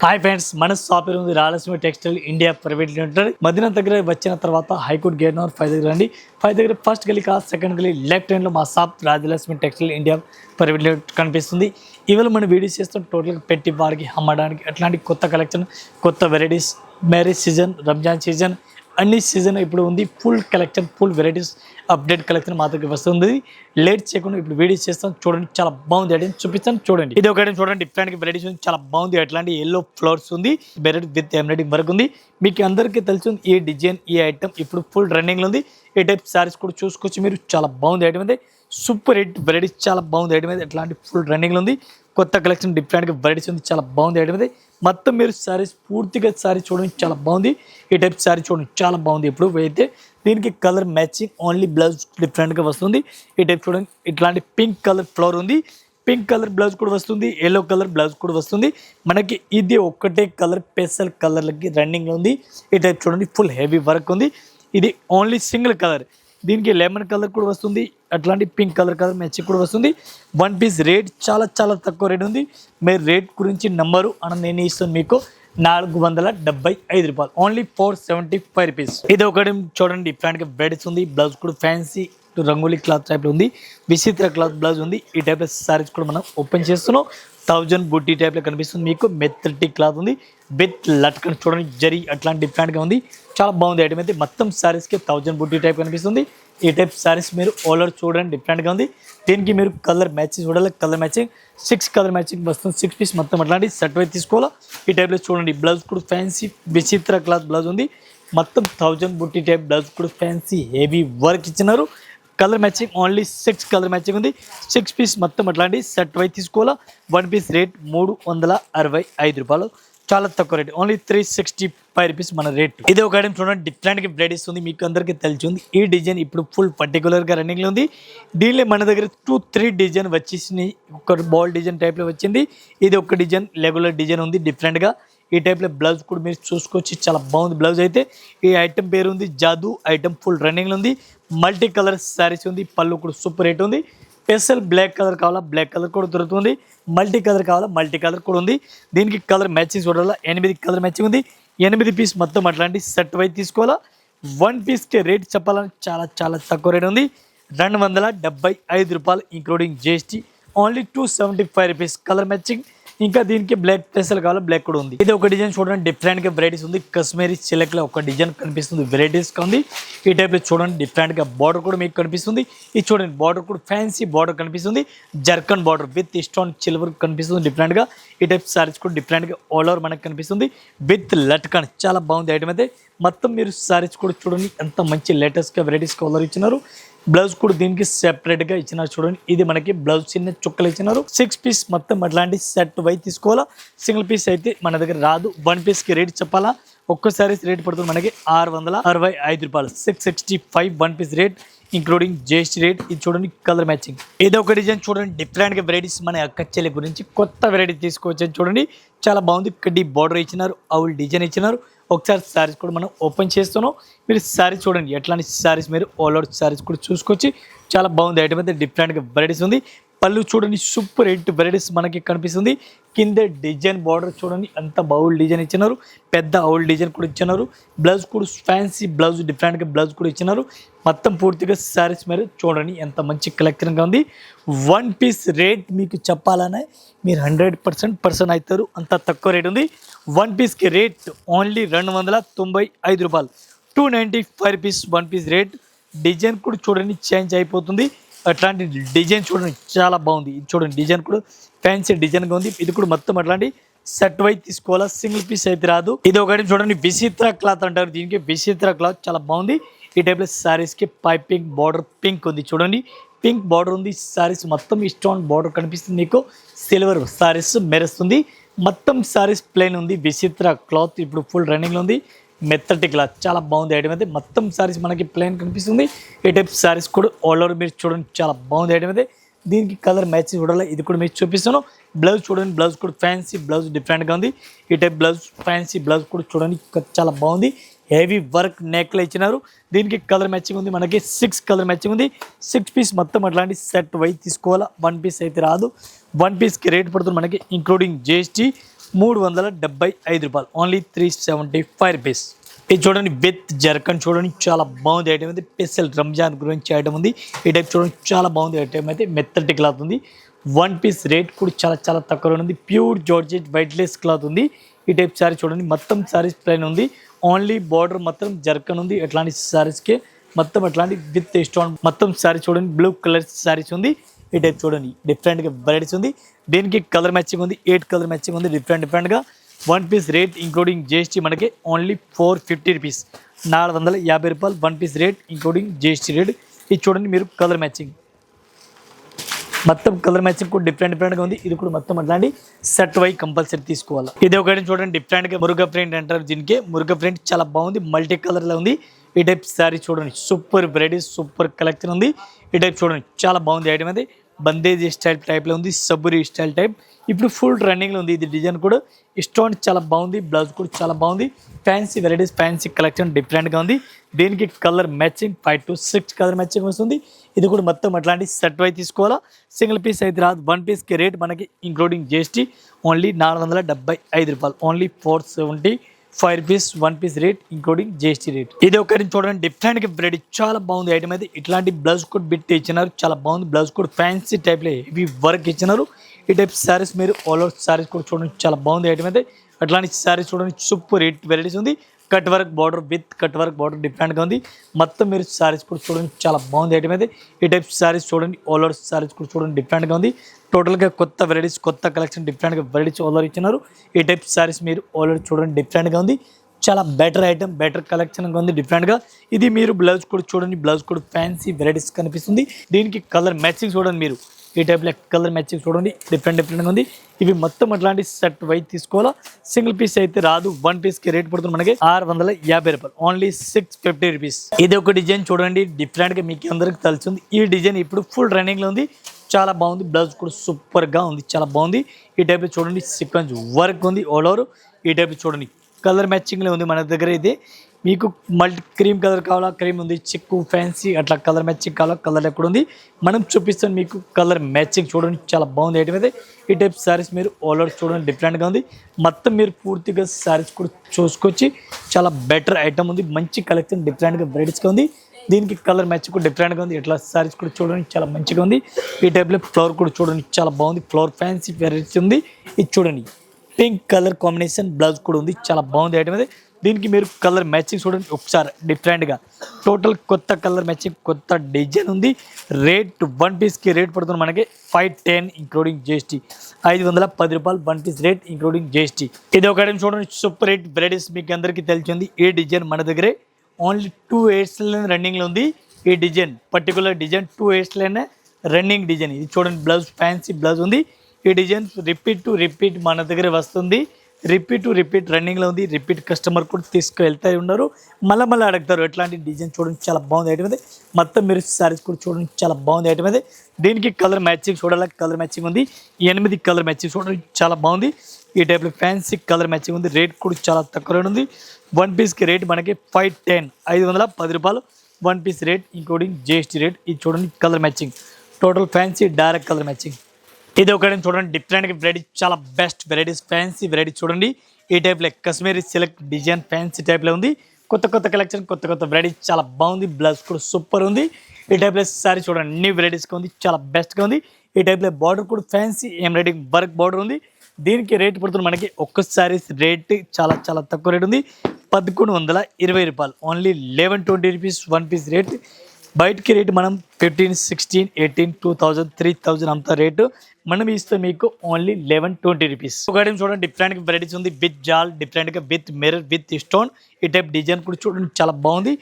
Hi friends, మన shop పేరు ఉంది Rayalaseema textile India private limited. Madina దగ్గర వచ్చిన తర్వాత హైకోర్టు గేట్ నెంబర్ 5 దగ్గర రండి. 5 దగ్గర ఫస్ట్ గలీ కా సెకండ్ గలీ లెఫ్ట్ హ్యాండ్ లో మా shop Rayalaseema textile India private limited కనిపిస్తుంది. ఇవాళ మనం వీడియోస్ చేస్తాం టోటల్గా పెట్టి వారికి అమ్మడానికి అట్లాంటి కొత్త కలెక్షన్, కొత్త varieties, marriage season, Ramzan season, అన్ని సీజన్ ఇప్పుడు ఉంది. Full collection, full varieties, update collection మా దగ్గర వస్తుంది. లేట్ చేయకుండా ఇప్పుడు వీడియోస్ చేస్తాం. చూడండి, చాలా బాగుంది. ఐటమ్ చూపిస్తాను చూడండి. ఇది ఒక ఐటమ్ చూడండి, డిఫరెంట్ వెరైటీస్ ఉంది, చాలా బాగుంది. అట్లాంటి ఎల్లో ఫ్లవర్స్ ఉంది, వెరైటీ విత్ ఎంబ్రాయిడింగ్ వర్క్ ఉంది. మీకు అందరికీ తెలుసు ఈ డిజైన్, ఈ ఐటమ్ ఇప్పుడు ఫుల్ రన్నింగ్లో ఉంది. ఈ టైప్ సారీస్ కూడా చూసుకోవచ్చు మీరు. చాలా బాగుంది ఐటమ్ అయితే, సూపర్ హిట్ వెరైటీస్, చాలా బాగుంది ఐటమ్ అయితే. ఎట్లాంటి ఫుల్ రన్నింగ్లో ఉంది, కొత్త కలెక్షన్, డిఫరెంట్గా వెరైటీస్ ఉంది, చాలా బాగుంది ఐటమ్ అయితే. మొత్తం మీరు సారీస్ పూర్తిగా సారీ చూడండి, చాలా బాగుంది. ఈ టైప్ సారీ చూడండి, చాలా బాగుంది. ఇప్పుడు అయితే దీనికి కలర్ మ్యాచింగ్, ఓన్లీ బ్లౌజ్ డిఫరెంట్గా వస్తుంది. ఈ టైప్ చూడండి, ఇట్లాంటి పింక్ కలర్ ఫ్లవర్ ఉంది, పింక్ కలర్ బ్లౌజ్ కూడా వస్తుంది, ఎల్లో కలర్ బ్లౌజ్ కూడా వస్తుంది. మనకి ఇది ఒక్కటే కలర్, పేస్టల్ కలర్లకి రన్నింగ్లో ఉంది. ఈ టైప్ చూడండి, ఫుల్ హెవీ వర్క్ ఉంది. ఇది ఓన్లీ సింగిల్ కలర్. దీనికి లెమన్ కలర్ కూడా వస్తుంది, అట్లాంటి పింక్ కలర్ మ్యాచింగ్ కూడా వస్తుంది. వన్ పీస్ రేట్ చాలా చాలా తక్కువ రేట్ ఉంది. మీరు రేట్ గురించి నంబరు అని నేను ఇస్తాను మీకు, 475 రూపాయలు, ఓన్లీ 475 రూపీస్. ఇది ఒకటి చూడండి, డిఫరెంట్గా వెరైటీస్ ఉంది. బ్లౌజ్ కూడా ఫ్యాన్సీ రంగోలీ క్లాత్ టైప్లో ఉంది, విచిత్ర క్లాత్ బ్లౌజ్ ఉంది. ఈ టైప్లో సారీస్ కూడా మనం ఓపెన్ చేస్తున్నాం. 1000 బుట్టి టైప్లో కనిపిస్తుంది మీకు. మెత్తటి క్లాత్ ఉంది విత్ లట్కన్ చూడండి, జరీ అట్లాంటి డిఫరెంట్గా ఉంది, చాలా బాగుంది ఐటమ్ అయితే. మొత్తం సారీస్కి 1000 బుట్టి టైప్ కనిపిస్తుంది. ఈ టైప్ సారీస్ మీరు ఓలర్ చూడండి, డిఫరెంట్గా ఉంది. దీనికి మీరు కలర్ మ్యాచింగ్ చూడాలి, కలర్ మ్యాచింగ్ 6 కలర్ మ్యాచింగ్ వస్తుంది. 6 పీస్ మొత్తం అట్లాంటి సెట్ వైపు తీసుకోవాలా. ఈ టైప్లో చూడండి, బ్లౌజ్ కూడా ఫ్యాన్సీ విచిత్ర క్లాత్ బ్లౌజ్ ఉంది. మొత్తం 1000 బుట్టి టైప్ బ్లౌజ్ కూడా ఫ్యాన్సీ హెవీ వర్క్ ఇచ్చినారు. Colour matching only 6 colour matching ఉంది. 6 పీస్ మొత్తం అట్లాంటి సెట్ వైపు తీసుకోవాలా. వన్ పీస్ రేట్ 365 రూపాయలు, చాలా తక్కువ రేట్, ఓన్లీ 365 రూపీస్ మన రేట్. ఇది ఒక ఐటమ్ చూడండి, డిఫరెంట్గా వెరైటీస్ ఉంది, మీకు అందరికీ తెలిసి ఉంది. ఈ డిజైన్ ఇప్పుడు ఫుల్ పర్టికులర్గా రన్నింగ్లో ఉంది. దీనిలో మన దగ్గర 2-3 డిజైన్ వచ్చేసి, ఒక బాల్ డిజైన్ టైప్లో వచ్చింది. ఇది ఒక డిజైన్ రెగ్యులర్ డిజైన్ ఉంది డిఫరెంట్గా. ఈ టైప్లో బ్లౌజ్ కూడా మీరు చూసుకోవచ్చు, చాలా బాగుంది బ్లౌజ్ అయితే. ఈ ఐటమ్ పేరు ఉంది జాదు. ఐటమ్ ఫుల్ రన్నింగ్లో ఉంది. మల్టీ కలర్ శారీస్ ఉంది, పళ్ళు కూడా సూపర్ రేట్ ఉంది. స్పెషల్ బ్లాక్ కలర్ కావాలా, బ్లాక్ కలర్ కూడా దొరుకుతుంది. మల్టీ కలర్ కావాలా, మల్టీ కలర్ కూడా ఉంది. దీనికి కలర్ మ్యాచింగ్ చూడాలా, 8 కలర్ మ్యాచింగ్ ఉంది. 8 పీస్ మొత్తం అట్లాంటి సెట్ వైపు తీసుకోవాలా. వన్ పీస్కి రేట్ చెప్పాలని చాలా చాలా తక్కువ రేట్ ఉంది, 275 రూపాయలు including GST, only 275 rupees. Colour matching, ఇంకా దీనికి బ్లాక్ స్పెషల్ కావాలా, బ్లాక్ కూడా ఉంది. ఇది ఒక డిజైన్ చూడండి, డిఫరెంట్గా వెరైటీస్ ఉంది. కశ్మీరీ సిలక్ లో ఒక డిజైన్ కనిపిస్తుంది, వెరైటీస్గా ఉంది. ఈ టైప్లో చూడండి, డిఫరెంట్గా బార్డర్ కూడా మీకు కనిపిస్తుంది. ఇది చూడండి, బార్డర్ కూడా ఫ్యాన్సీ బార్డర్ కనిపిస్తుంది. Zircon border with stone silver కనిపిస్తుంది డిఫరెంట్గా. ఈ టైప్ సారీస్ కూడా డిఫరెంట్గా ఆల్ ఓవర్ మనకు కనిపిస్తుంది విత్ లట్కన్, చాలా బాగుంది ఐటమ్ అయితే. మొత్తం మీరు సారీస్ కూడా చూడండి, ఎంత మంచి లేటెస్ట్గా వెరైటీస్ కలర్ ఇచ్చినారు. బ్లౌజ్ కూడా దీనికి సెపరేట్గా ఇచ్చినారు చూడండి. ఇది మనకి బ్లౌజ్ చిన్న చుక్కలు ఇచ్చినారు. 6 పీస్ మొత్తం అట్లాంటి సెట్ వై తీసుకోవాలా. సింగిల్ పీస్ అయితే మన దగ్గర రాదు. వన్ పీస్కి రేట్ చెప్పాలా, ఒక్కసారి రేట్ పడుతుంది మనకి 665 రూపాయలు, 665 one piece rate including GST rate. ఇది చూడండి, కలర్ మ్యాచింగ్. ఏదో ఒక డిజైన్ చూడండి, డిఫరెంట్గా వెరైటీస్ మన అక్క చెల్లి గురించి కొత్త వెరైటీ తీసుకోవచ్చు చూడండి, చాలా బాగుంది. కడ్డీ బార్డర్ ఇచ్చినారు, అవుల్ డిజైన్ ఇచ్చినారు. ఒకసారి శారీస్ కూడా మనం ఓపెన్ చేస్తున్నాం. మీరు శారీస్ చూడండి, ఎట్లాంటి శారీస్ మీరు ఆల్ ఓవర్ శారీస్ కూడా చూసుకోవచ్చు, చాలా బాగుంది ఐటమ్ అయితే. డిఫరెంట్గా వెరైటీస్ ఉంది. పళ్ళు చూడండి, సూపర్ హిట్ వెరైటీస్ మనకి కనిపిస్తుంది. కింద డిజైన్ బార్డర్ చూడండి, అంత బౌల్ డిజైన్ ఇచ్చినారు, పెద్ద అవుల్ డిజైన్ కూడా ఇచ్చినారు. బ్లౌజ్ కూడా ఫ్యాన్సీ బ్లౌజ్, డిఫరెంట్గా బ్లౌజ్ కూడా ఇచ్చినారు. మొత్తం పూర్తిగా శారీస్ మీరు చూడండి, ఎంత మంచి కలెక్షన్గా ఉంది. వన్ పీస్ రేట్ మీకు చెప్పాలనే మీరు 100% అవుతారు, అంత తక్కువ రేట్ ఉంది. వన్ పీస్కి రేట్ ఓన్లీ 295 రూపాయలు, 295 rupees one piece rate. Design కూడా చూడండి, చేంజ్ అయిపోతుంది. అట్లాంటి డిజైన్ చూడండి, చాలా బాగుంది. ఇది చూడండి, డిజైన్ కూడా ఫ్యాన్సీ డిజైన్గా ఉంది. ఇది కూడా మొత్తం అట్లాంటి సెట్ వైజ్ తీసుకోవాలా, సింగిల్ పీస్ అయితే రాదు. ఇది ఒకటి చూడండి, విచిత్ర క్లాత్ అంటారు దీనికి. విచిత్ర క్లాత్ చాలా బాగుంది. ఈ టైప్లో శారీస్కి పైపింగ్ బార్డర్ పింక్ ఉంది చూడండి, పింక్ బార్డర్ ఉంది. శారీస్ మొత్తం స్టోన్ బార్డర్ కనిపిస్తుంది మీకు. సిల్వర్ శారీస్ మెరుస్తుంది. మొత్తం శారీస్ ప్లెయిన్ ఉంది. విచిత్ర క్లాత్ ఇప్పుడు ఫుల్ రన్నింగ్లో ఉంది. మెత్తటి క్లాత్, చాలా బాగుంది ఐటమ్ అయితే. మొత్తం శారీస్ మనకి ప్లెయిన్ కనిపిస్తుంది. ఈ టైప్ శారీస్ కూడా ఆల్ ఓవర్ మీరు చూడండి, చాలా బాగుంది ఐటమ్ అయితే. దీనికి కలర్ మ్యాచింగ్ చూడాలి, ఇది కూడా మీకు చూపిస్తాను. బ్లౌజ్ చూడండి, బ్లౌజ్ కూడా ఫ్యాన్సీ బ్లౌజ్ డిఫరెంట్గా ఉంది. ఈ టైప్ బ్లౌజ్ ఫ్యాన్సీ బ్లౌజ్ కూడా చూడండి, చాలా బాగుంది. హెవీ వర్క్ నెక్లో ఇచ్చినారు. దీనికి కలర్ మ్యాచింగ్ ఉంది, మనకి 6 కలర్ మ్యాచింగ్ ఉంది. 6 పీస్ మొత్తం అట్లాంటి సెట్ వైజ్ తీసుకోవాలా, వన్ పీస్ అయితే రాదు. వన్ పీస్కి రేట్ పడుతుంది మనకి ఇంక్లూడింగ్ జిఎస్టీ రూపాయలు, ఓన్లీ 375 రూపీస్. ఇది చూడండి విత్ జర్కన్, చూడండి చాలా బాగుంది ఐటమ్ అయితే. స్పెషల్ రంజాన్ గురించి ఐటమ్ ఉంది. ఈ టైప్ చూడండి చాలా బాగుంది ఐటమ్ అయితే. మెత్తటి క్లాత్ ఉంది. వన్ పీస్ రేట్ కూడా చాలా చాలా తక్కువలో ఉంది. ప్యూర్ జార్జెట్ వైట్లెస్ క్లాత్ ఉంది. ఈ టైప్ శారీ చూడండి మొత్తం శారీస్ ప్లైన్ ఉంది. ఓన్లీ బార్డర్ మొత్తం జర్కన్ ఉంది. అట్లాంటి శారీస్కి మొత్తం అట్లాంటి విత్ స్టోన్ మొత్తం శారీ చూడండి బ్లూ కలర్ శారీస్ ఉంది. ఈ టైప్ చూడండి డిఫరెంట్గా వెరైటీస్ ఉంది. దీనికి కలర్ మ్యాచింగ్ ఉంది. 8 కలర్ మ్యాచింగ్ ఉంది డిఫరెంట్గా. One piece rate including GST మనకి ఓన్లీ 450 రూపీస్, 450 రూపాయలు one piece rate including GST rate. ఇది చూడండి మీరు కలర్ మ్యాచింగ్ మొత్తం కలర్ మ్యాచింగ్ కూడా డిఫరెంట్గా ఉంది. ఇది కూడా మొత్తం అట్లాంటి సెట్ వై కంపల్సరీ తీసుకోవాలి. ఇది ఒకటి చూడండి డిఫరెంట్గా మురుగా ప్రింట్ అంటారు. దీనికి మురుగా ప్రింట్ చాలా బాగుంది. మల్టీ కలర్లో ఉంది. ఈ టైప్ శారీ చూడండి సూపర్ వెరైటీస్ సూపర్ కలెక్షన్ ఉంది. ఈ టైప్ చూడండి చాలా బాగుంది ఐటమ్ అయితే. బందేజీ స్టైల్ టైప్లో ఉంది. సబ్బురి స్టైల్ టైప్ ఇప్పుడు ఫుల్ రన్నింగ్లో ఉంది. ఇది డిజైన్ కూడా స్టోన్ చాలా బాగుంది. బ్లౌజ్ కూడా చాలా బాగుంది. ఫ్యాన్సీ వెరైటీస్ ఫ్యాన్సీ కలెక్షన్ డిఫరెంట్గా ఉంది. దీనికి colour matching 5 to 6 colour matching వస్తుంది. ఇది కూడా మొత్తం అట్లాంటి సెట్ వై తీసుకోవాలా. సింగిల్ పీస్ అయితే రాదు. వన్ పీస్కి రేట్ మనకి ఇంక్లూడింగ్ జిఎస్టీ ఓన్లీ 475 రూపాయలు, only 475 rupees one piece rate including GST rate. ఇది ఒకటి చూడండి డిఫరెంట్గా వెరైటీ చాలా బాగుంది ఐటమ్ అయితే. ఇట్లాంటి బ్లౌజ్ కూడా బిట్ ఇచ్చినారు. చాలా బాగుంది. బ్లౌజ్ కూడా ఫ్యాన్సీ టైప్లో ఇవి వర్క్ ఇచ్చినారు. ఈ టైప్ శారీస్ మీరు ఆల్ ఓవర్ శారీస్ కూడా చూడండి చాలా బాగుంది ఐటమ్ అయితే. అట్లాంటి శారీస్ చూడండి సూపర్ రేట్ వెరైటీస్ ఉంది. Cut work border with cut work border డిఫరెంట్గా ఉంది. మొత్తం మీరు శారీస్ కూడా చూడండి చాలా బాగుంది ఐటమ్ అయితే. ఈ టైప్ శారీస్ చూడండి ఆల్ ఓవర్ శారీస్ కూడా చూడండి డిఫరెంట్గా ఉంది. టోటల్గా కొత్త వెరైటీస్ కొత్త కలెక్షన్ డిఫరెంట్గా వెరైటీస్ ఆల్ ఓవర్ ఇచ్చినారు. ఈ టైప్ శారీస్ మీరు ఆల్ ఓవర్ చూడండి డిఫరెంట్గా ఉంది. చాలా బెటర్ ఐటమ్ బెటర్ కలెక్షన్గా ఉంది డిఫరెంట్గా. ఇది మీరు బ్లౌజ్ కూడా చూడండి. బ్లౌజ్ కూడా ఫ్యాన్సీ వెరైటీస్ కనిపిస్తుంది. దీనికి కలర్ మ్యాచింగ్ చూడండి మీరు. ఈ టైప్లో కలర్ మ్యాచింగ్ చూడండి డిఫరెంట్గా ఉంది. ఇవి మొత్తం అట్లాంటి సెట్ వై తీసుకోవాలా. సింగిల్ పీస్ అయితే రాదు. వన్ పీస్కి రేట్ పడుతుంది మనకి 650 రూపాయలు, ఓన్లీ 650 రూపీస్. ఇది ఒక డిజైన్ చూడండి డిఫరెంట్గా మీకు అందరికి తెలిసింది. ఈ డిజైన్ ఇప్పుడు ఫుల్ రన్నింగ్లో ఉంది. చాలా బాగుంది. బ్లౌజ్ కూడా సూపర్గా ఉంది. చాలా బాగుంది. ఈ టైప్లో చూడండి సీక్వెన్స్ వర్క్ ఉంది ఆల్ ఓవర్. ఈ టైప్ చూడండి కలర్ మ్యాచింగ్లో ఉంది మన దగ్గర. ఇది మీకు మల్టీ క్రీమ్ కలర్ కావాలా క్రీమ్ ఉంది, చిక్కు ఫ్యాన్సీ అట్లా కలర్ మ్యాచింగ్ కావాలా కలర్ ఎక్కడ ఉంది మనం చూపిస్తాం మీకు. కలర్ మ్యాచింగ్ చూడండి చాలా బాగుంది ఐటమ్ అయితే. ఈ టైప్ శారీస్ మీరు ఆల్ ఓవర్ చూడండి డిఫరెంట్గా ఉంది. మొత్తం మీరు పూర్తిగా శారీస్ కూడా చూసుకొచ్చి చాలా బెటర్ ఐటమ్ ఉంది. మంచి కలెక్షన్ డిఫరెంట్గా వెరైటీస్గా ఉంది. దీనికి కలర్ మ్యాచ్ కూడా డిఫరెంట్గా ఉంది. ఇట్లా శారీస్ కూడా చూడండి చాలా మంచిగా ఉంది. ఈ టైప్లో ఫ్లవర్ కూడా చూడండి చాలా బాగుంది. ఫ్లవర్ ఫ్యాన్సీ వెరైటీ ఉంది. ఇది చూడండి పింక్ కలర్ కాంబినేషన్ బ్లౌజ్ కూడా ఉంది. చాలా బాగుంది ఐటమ్ అయితే. దీనికి మీరు కలర్ మ్యాచింగ్ చూడండి ఒకసారి డిఫరెంట్గా. టోటల్ కొత్త కలర్ మ్యాచింగ్ కొత్త డిజైన్ ఉంది. రేట్ వన్ పీస్కి రేట్ పడుతుంది మనకి 510 ఇంక్లూడింగ్ జిఎస్టీ, 510 రూపాయలు one piece rate including GST. ఇది ఒక ఐటమ్ చూడండి సూపర్ రేట్ వెరైటీస్ మీకు అందరికీ తెలిసింది. ఈ డిజైన్ మన దగ్గరే ఓన్లీ 2 ఇయర్స్లోనే రన్నింగ్లో ఉంది. ఈ డిజైన్ పర్టికులర్ డిజైన్ 2 ఇయర్స్లోనే రన్నింగ్ డిజైన్. ఇది చూడండి బ్లౌజ్ ఫ్యాన్సీ బ్లౌజ్ ఉంది. ఈ డిజైన్ రిపీట్ టు రిపీట్ మన దగ్గర వస్తుంది. రిపీట్ టు రిపీట్ రన్నింగ్లో ఉంది. రిపీట్ కస్టమర్ కూడా తీసుకువెళ్తూ ఉన్నారు. మళ్ళీ అడుగుతారు. ఎట్లాంటి డిజైన్ చూడండి చాలా బాగుంది ఐటమ్ అయితే. మొత్తం మీరు శారీస్ కూడా చూడండి చాలా బాగుంది ఐటమ్ అయితే. దీనికి కలర్ మ్యాచింగ్ చూడాలి. కలర్ మ్యాచింగ్ ఉంది. 8 కలర్ మ్యాచింగ్ చూడండి చాలా బాగుంది. ఈ టైప్లో ఫ్యాన్సీ కలర్ మ్యాచింగ్ ఉంది. రేట్ కూడా చాలా తక్కువ ఉంది. వన్ పీస్కి రేట్ మనకి 510 రూపాయలు one piece rate including GST rate. ఇది చూడండి colour matching total fancy direct colour matching. ఇది ఒకటి చూడండి డిఫరెంట్గా వెరైటీ చాలా బెస్ట్ వెరైటీస్ ఫ్యాన్సీ వెరైటీ చూడండి. ఈ టైప్లో కాశ్మీరీ సిల్క్ డిజైన్ ఫ్యాన్సీ టైప్లో ఉంది. కొత్త కలెక్షన్ కొత్త వెరైటీస్ చాలా బాగుంది. బ్లౌజ్ కూడా సూపర్ ఉంది. ఈ టైప్లో శారీ చూడండి అన్ని వెరైటీస్గా ఉంది. చాలా బెస్ట్గా ఉంది. ఈ టైప్లో బార్డర్ కూడా ఫ్యాన్సీ ఎంబ్రాయిడింగ్ వర్క్ బార్డర్ ఉంది. దీనికి రేట్ పడుతుంది మనకి ఒక్క శారీస్ రేట్ చాలా తక్కువ రేట్ ఉంది. 1120 రూపాయలు, only 1120 rupees one piece rate. బయటికి రేటు మనం 15, 16, 18, 2000, 3000 అంత రేటు మనం ఇస్తే మీకు ఓన్లీ 1120 రూపీస్. ఒకటి చూడండి డిఫరెంట్గా వెరైటీస్ ఉంది. విత్ జాల్ డిఫరెంట్గా విత్ మిర్రర్ విత్ స్టోన్. ఈ టైప్ డిజైన్ కూడా చూడండి చాలా బాగుంది.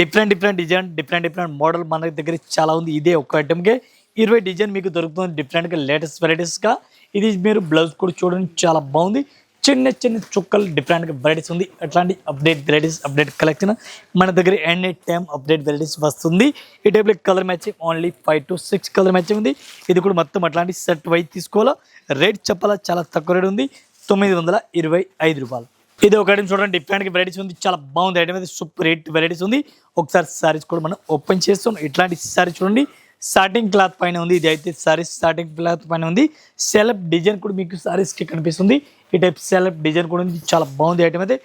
డిఫరెంట్ డిజైన్ డిఫరెంట్ మోడల్ మన దగ్గర చాలా ఉంది. ఇదే ఒక ఐటమ్కే 20 డిజైన్ మీకు దొరుకుతుంది డిఫరెంట్గా లేటెస్ట్ వెరైటీస్గా. ఇది మీరు బ్లౌజ్ కూడా చూడండి చాలా బాగుంది. చిన్న చుక్కలు డిఫరెంట్గా వెరైటీస్ ఉంది. అట్లాంటి అప్డేట్ వెరైటీస్ అప్డేట్ కలెక్షన్ మన దగ్గర ఎనీ టైమ్ అప్డేట్ వెరైటీస్ వస్తుంది. ఈ టైప్లో colour matching only 5 to 6 colour matching ఉంది. ఇది కూడా మొత్తం అట్లాంటి సెట్ వై తీసుకోవాలా. రేట్ చెప్పాలా చాలా తక్కువ రేట్ ఉంది. 925 రూపాయలు. ఇది ఒక ఐటమ్ చూడండి డిఫరెంట్గా వెరైటీస్ ఉంది. చాలా బాగుంది ఐటమ్ అయితే. సూపర్ రేట్ వెరైటీస్ ఉంది. ఒకసారి శారీస్ కూడా మనం ఓపెన్ చేస్తాం. ఇట్లాంటి శారీ చూడండి స్టార్టింగ్ క్లాత్ పైన ఉంది. ఇది అయితే సారీస్ స్టార్టింగ్ క్లాత్ పైన ఉంది. సెలబ్ డిజైన్ కూడా మీకు సారీస్కి కనిపిస్తుంది. ఈ టైప్ సెలబ్ డిజైన్ కూడా ఉంది. చాలా బాగుంది ఐటమ్ అయితే.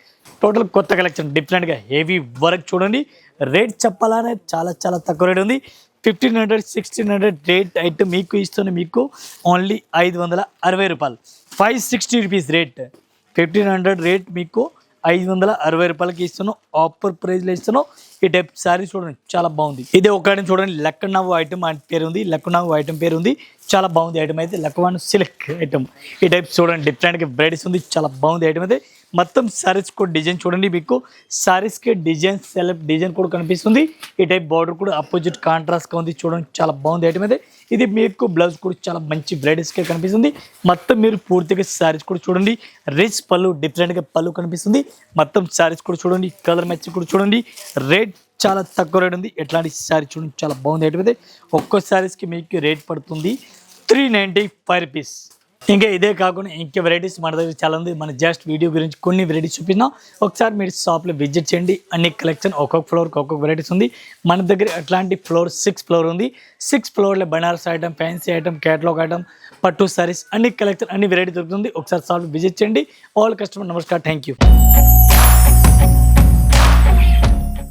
టోటల్ కొత్త కలెక్షన్ డిఫరెంట్గా హెవీ వర్క్ చూడండి. రేట్ చెప్పాలనే చాలా చాలా తక్కువ రేట్ ఉంది. 1500 1600 రేట్ ఐటమ్ మీకు ఇస్తుంది. మీకు ఓన్లీ 560 రూపాయలు, 560 రూపీస్ రేట్. 1500 రేట్ మీకు 560 రూపాయలకి ఇస్తున్నాం. ఆఫర్ ప్రైస్లో ఇస్తున్నాం. ఈ టైప్ శారీ చూడండి చాలా బాగుంది. ఇది ఒకటి చూడండి, లక్నవ్ ఐటమ్ అని పేరు ఉంది. లక్నవ్ ఐటమ్ పేరు ఉంది. చాలా బాగుంది ఐటమ్ అయితే. లక్నవ్ సిల్క్ ఐటమ్. ఈ టైప్ చూడండి డిఫరెంట్గా వెరైటీస్ ఉంది. చాలా బాగుంది ఐటమ్ అయితే. మొత్తం సారీస్ కూడా డిజైన్ చూడండి. మీకు సారీస్కి డిజైన్ సెలెక్ట్ డిజైన్ కూడా కనిపిస్తుంది. ఈ టైప్ బార్డర్ కూడా అపోజిట్ కాంట్రాస్ట్గా ఉంది. చూడండి చాలా బాగుంది ఐటమ్ అయితే. ఇది మీకు బ్లౌజ్ కూడా చాలా మంచి వెరైటీస్గా కనిపిస్తుంది. మొత్తం మీరు పూర్తిగా సారీస్ కూడా చూడండి. రిచ్ పళ్ళు డిఫరెంట్గా పళ్ళు కనిపిస్తుంది. మొత్తం సారీస్ కూడా చూడండి. కలర్ మ్యాచ్ కూడా చూడండి. రేట్ చాలా తక్కువ రేట్ ఉంది. ఎట్లాంటి సారీ చూడండి చాలా బాగుంది ఐటమ్ అయితే. ఒక్కో సారీస్కి మీకు రేట్ పడుతుంది 395 రూపీస్. ఇంకా ఇదే కాకుండా ఇంకా వెరైటీస్ మన దగ్గర చాలా ఉంది. మన జస్ట్ వీడియో గురించి కొన్ని వెరైటీస్ చూపిస్తున్నాం. ఒకసారి మీరు షాప్లో విజిట్ చేయండి. అన్ని కలెక్షన్ ఒక్కొక్క ఫ్లోర్కి ఒక్కొక్క వెరైటీస్ ఉంది. మన దగ్గర అట్లాంటి ఫ్లోర్ 6 ఫ్లోర్ ఉంది. 6 ఫ్లోర్లో Banaras item, fancy item, catalogue item, పట్టు సారీస్ అన్ని కలెక్షన్ అన్ని వెరైటీ దొరుకుతుంది. ఒకసారి షాప్లో విజిట్ చేయండి. ఆల్ కస్టమర్ నమస్కారం, థ్యాంక్ యూ.